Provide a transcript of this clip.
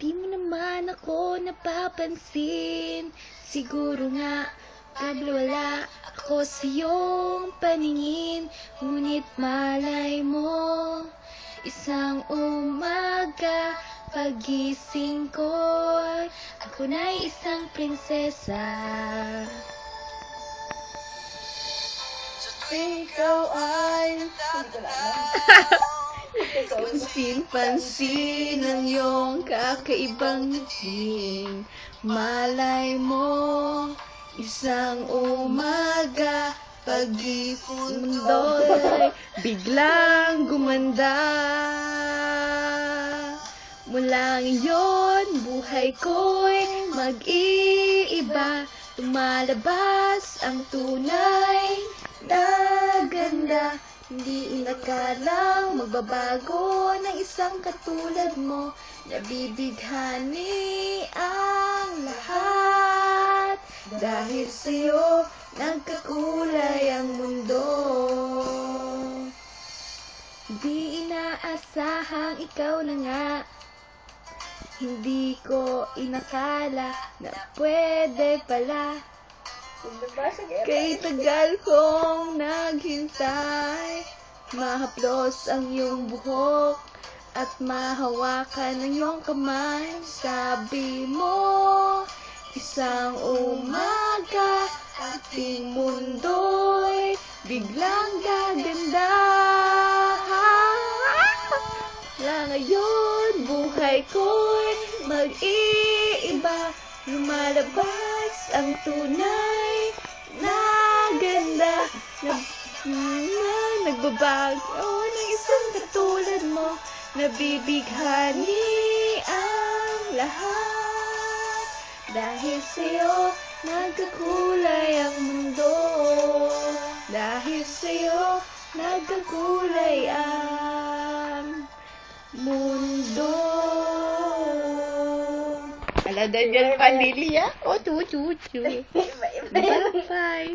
Di mo naman ako napapansin. Siguro nga wala ako sa iyong paningin. Ngunit malay mo, isang umaga pagising ko, ako na'y isang prinsesa. Ikaw ay Pansin-pansin ang iyong kakaibang ngiti. Malay mo, isang umaga pagising mundo'y biglang gumanda. Mula ngayon, buhay ko'y mag-iiba. Lumalabas ang tunay na ganda. Hindi inakalang magbabago ng isang katulad mo. Nabibighani ang lahat. Dahil sa'yo, nagkakulay ang mundo. Di inaasahang ikaw na nga. Hindi ko inakala na pwede pala. Kay tagal kong naghintay, mahaplos ang iyong buhok at mahawakan ang iyong kamay. Sabi mo, isang umaga ating mundo'y biglang gaganda. Mula ngayon, buhay ko'y mag-iiba. Lumalabas ang tunay na ganda. Nagbabago ng isang katulad mo. Nabibighani ang lahat. Dahil sa'yo, nagkakulay ang mundo. Dahil sa'yo, nagkakulay ang mundo. Ala, dyan pa, Lilia. O, chu-chu-chu. Bye-bye.